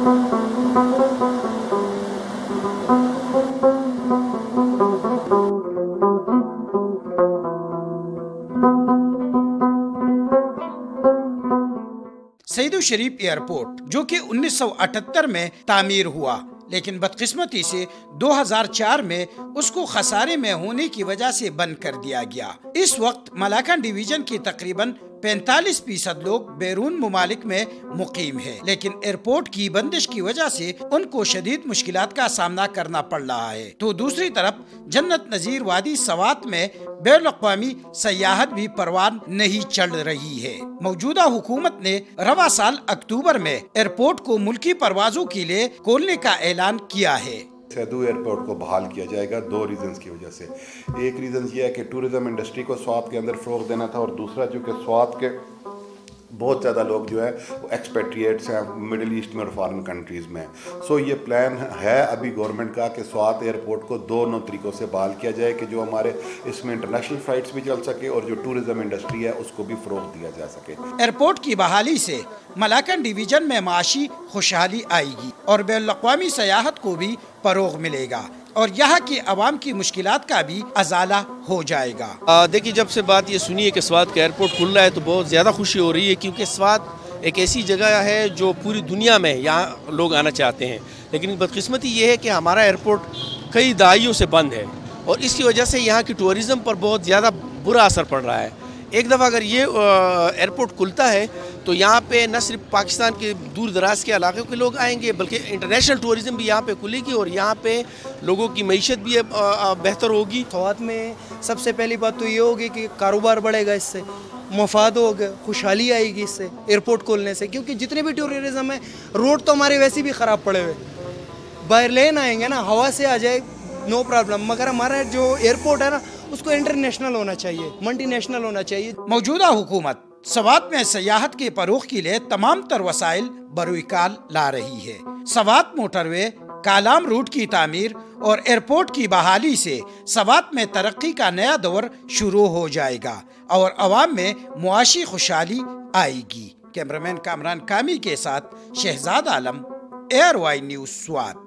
سعید شریف airport جو کہ 1978 میں تعمیر ہوا، لیکن بدقسمتی سے 2004 میں اس کو خسارے میں ہونے کی وجہ سے بند کر دیا گیا۔ اس وقت ملاکنڈ ڈویژن کی تقریباً 45% لوگ بیرون ممالک میں مقیم ہیں، لیکن ایئرپورٹ کی بندش کی وجہ سے ان کو شدید مشکلات کا سامنا کرنا پڑ رہا ہے۔ تو دوسری طرف جنت نظیر وادی سوات میں بین الاقوامی سیاحت بھی پروان نہیں چڑھ رہی ہے۔ موجودہ حکومت نے رواں سال اکتوبر میں ایئرپورٹ کو ملکی پروازوں کے لیے کھولنے کا اعلان کیا ہے۔ سیدو ایئرپورٹ کو بحال کیا جائے گا 2 ریزنز کی وجہ سے۔ ایک ریزن یہ ہے کہ ٹورزم انڈسٹری کو سوات کے اندر فروغ دینا تھا، اور دوسرا چونکہ سوات کے بہت زیادہ لوگ جو ہے وہ ایکسپیٹریٹس ہیں مڈل ایسٹ میں اور فارن کنٹریز میں، سو یہ پلان ہے ابھی گورنمنٹ کا کہ سوات ایئرپورٹ کو دونوں طریقوں سے بحال کیا جائے کہ جو ہمارے اس میں انٹرنیشنل فلائٹس بھی چل سکے اور جو ٹورزم انڈسٹری ہے اس کو بھی فروغ دیا جا سکے۔ ایئرپورٹ کی بحالی سے ملاکنڈ ڈویژن میں معاشی خوشحالی آئے گی اور بین الاقوامی سیاحت کو بھی فروغ ملے گا، اور یہاں کی عوام کی مشکلات کا بھی ازالہ ہو جائے گا۔ دیکھیے، جب سے بات یہ سنی ہے کہ سوات کا ایئرپورٹ کھل رہا ہے تو بہت زیادہ خوشی ہو رہی ہے، کیونکہ سوات ایک ایسی جگہ ہے جو پوری دنیا میں یہاں لوگ آنا چاہتے ہیں، لیکن بدقسمتی یہ ہے کہ ہمارا ایئرپورٹ کئی دہائیوں سے بند ہے، اور اس کی وجہ سے یہاں کی ٹورزم پر بہت زیادہ برا اثر پڑ رہا ہے۔ ایک دفعہ اگر یہ ایئرپورٹ کھلتا ہے تو یہاں پہ نہ صرف پاکستان کے دور دراز کے علاقوں کے لوگ آئیں گے، بلکہ انٹرنیشنل ٹورزم بھی یہاں پہ کھلے گی، اور یہاں پہ لوگوں کی معیشت بھی بہتر ہوگی۔ سوات میں سب سے پہلی بات تو یہ ہوگی کہ کاروبار بڑھے گا، اس سے مفاد ہوگا، خوشحالی آئے گی اس سے ایئرپورٹ کھولنے سے، کیونکہ جتنے بھی ٹورزم ہے، روڈ تو ہمارے ویسے بھی خراب پڑے ہوئے، باہر لین آئیں گے نا، ہوا سے آ جائے نو پرابلم، مگر ہمارا جو ایئرپورٹ ہے نا اس کو انٹرنیشنل ہونا چاہیے، ملٹی نیشنل ہونا چاہیے۔ موجودہ حکومت سوات میں سیاحت کے فروغ کے لیے تمام تر وسائل بروئے کار لا رہی ہے۔ سوات موٹر وے، کالام روٹ کی تعمیر اور ایئرپورٹ کی بحالی سے سوات میں ترقی کا نیا دور شروع ہو جائے گا اور عوام میں معاشی خوشحالی آئے گی۔ کیمرامین کامران کامی کے ساتھ شہزاد عالم، ایئر وائی نیوز سوات۔